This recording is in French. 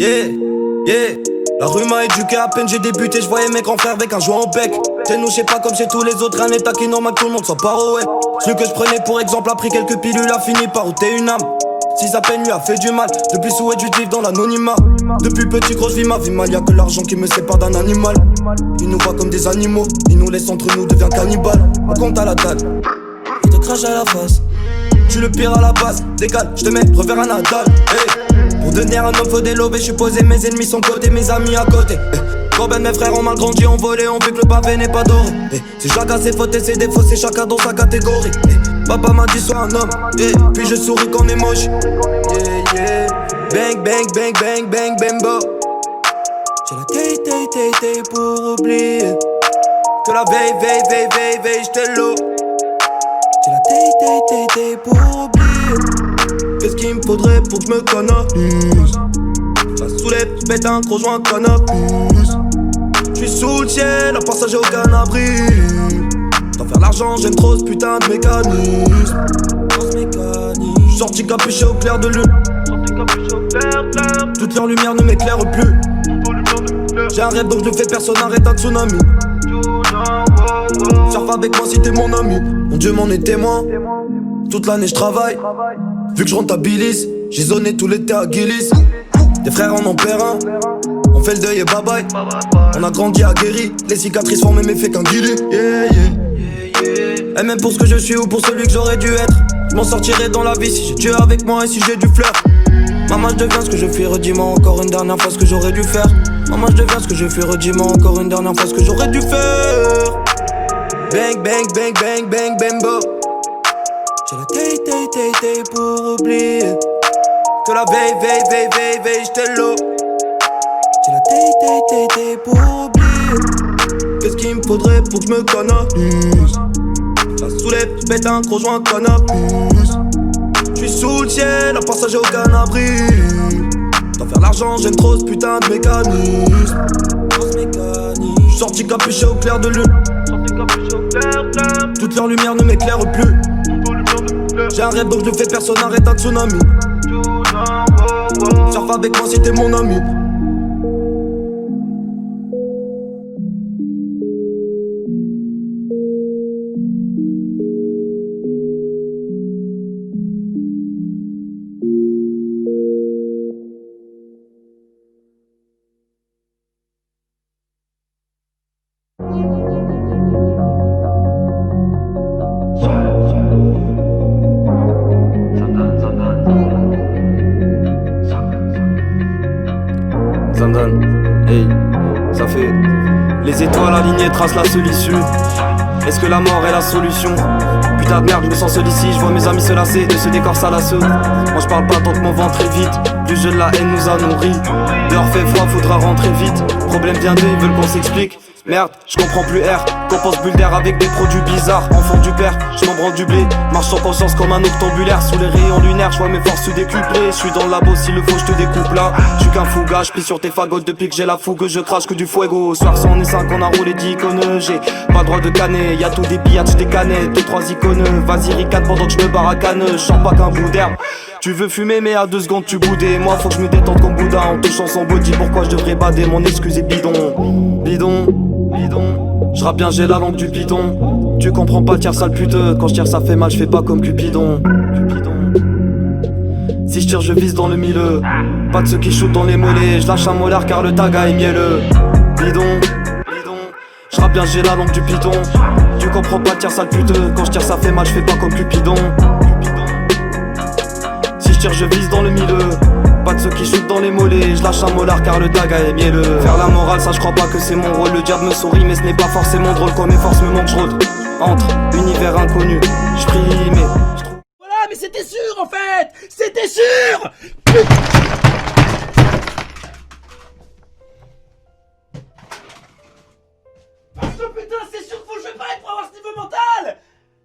Yeah, yeah. La rue m'a éduqué, à peine j'ai débuté, je voyais mes grands frères avec un joint au bec. Chez nous, je sais pas comme chez tous les autres, un état qui est normal que tout le monde soit pas ouais. Celui que je prenais pour exemple a pris quelques pilules, a fini par ôter une âme. Si sa peine lui a fait du mal, depuis souhait du vivre dans l'anonymat. Depuis petit gros je vis ma vie mal, y'a que l'argent qui me sépare d'un animal. Il nous voit comme des animaux, il nous laisse entre nous, devient cannibale. On compte à la dalle, il te crache à la face. Tu le pire à la base, décale, je te mets revers un Nadal. Hey. Pour devenir un homme faut délober, je suis posé, mes ennemis sont côté, mes amis à côté. Hey. Combien de mes frères ont mal grandi, ont volé, ont vu que le pavé n'est pas doré. Hey. C'est chacun ses fautes et ses défauts, c'est chacun dans sa catégorie. Hey. Papa m'a dit sois un homme, hey. Puis je souris quand emoji. Yeah, yeah. Bang, bang, bang, bang, bang, bambo. J'ai la tay pour oublier que la veille, j'étais l'eau. J'ai la tay pour oublier. Qu'est-ce qu'il me faudrait pour que je me canalise? Ça soulève, je pète un gros joint cannabis. J'suis sous le ciel, un passager aucun abri. T'en faire l'argent, j'aime trop ce putain de mécanisme. J'suis sorti capuché au clair de lune. Toute leur lumière ne m'éclaire plus. J'ai un rêve donc je le fais, personne n'arrête un tsunami. Surfe avec moi si t'es mon ami. Mon Dieu m'en est témoin. Toute l'année je travaille. Vu que je rentabilise, j'ai zoné tout l'été à Guilis. Tes frères en perd un. On fait le deuil et bye bye. On a grandi aguerri. Les cicatrices font même effet qu'un guilly. Yeah, yeah. Et même pour ce que je suis ou pour celui que j'aurais dû être, je m'en sortirai dans la vie si j'ai Dieu avec moi et si j'ai du fleur. Maman je deviens ce que je suis, redis-moi encore une dernière fois ce que j'aurais dû faire. Maman je deviens ce que je suis, redis-moi encore une dernière fois ce que j'aurais dû faire. Bang bang bang bang bang bambo. J'ai la tay pour oublier que la veille, j'étais l'eau. J'ai la tay pour oublier. Qu'est-ce qu'il me faudrait pour que je me canalise? Ça soulève, je pète un gros joint cannabis. J'suis sous le ciel, un passager aucun abri. T'en faire l'argent, j'aime trop ce putain de mécanisme. J'suis sorti capuché au clair de lune. Toute leur lumière ne m'éclaire plus. J'ai un rêve donc je le fais, personne n'arrête un tsunami. Surfe avec moi si t'es mon ami. Hey, ça fait. Les étoiles alignées tracent la solitude. Est-ce que la mort est la solution? Putain de merde, je me sens seul ici, je vois mes amis se lasser de ce décor salasseux. Moi je parle pas tant que mon ventre est vide. Du jeu de la haine nous a nourris. Dehors fait froid, faudra rentrer vite. Problème vient d'eux, ils veulent qu'on s'explique. Merde, je comprends plus R. Compense bulle d'air avec des produits bizarres. Enfant du père, je m'en branle du blé. Marche sans conscience comme un octambulaire. Sous les rayons lunaires, je vois mes forces se décupler. Je suis dans le labo, s'il le faut, je te découpe là. Je suis qu'un fouga, je plie sur tes fagots. Depuis que j'ai la fougue, je crache que du fuego. Soir 100 et 5, on a roulé d'icônes. J'ai pas le droit de canner, y'a tout des pillages, des canettes. 2-3 icônes, vas-y ricane pendant que je me baracane. Je sens pas qu'un bout d'herbe. Tu veux fumer mais à 2 secondes tu boudais. Moi faut que je me détende comme Bouddha en touchant son body. Pourquoi je devrais bader, mon excuse est bidon. Bidon, bidon. Je rappe bien, j'ai la langue du bidon. Tu comprends pas, tire sale pute. Quand je tire ça fait mal, je fais pas comme Cupidon. Si je tire je vise dans le milieu. Pas de ceux qui shootent dans les mollets. Je lâche un molar car le taga est mielleux. Bidon, bidon. Je rappe bien, j'ai la langue du python. Tu comprends pas, tire sale pute. Quand je tire ça fait mal, je fais pas comme Cupidon. Si je tire je vise dans le milieu. Pas de ceux qui shootent dans les mollets. Je lâche un molar car le taga est mielleux. Faire la morale, ça je crois pas que c'est mon rôle. Le diable me sourit mais ce n'est pas forcément drôle. Quand mes forces me manquent, je rôde entre univers inconnu. Je prie mais voilà, mais c'était sûr en fait. C'était sûr. Parce que putain c'est sûr qu'il faut que je paye pour avoir ce niveau mental.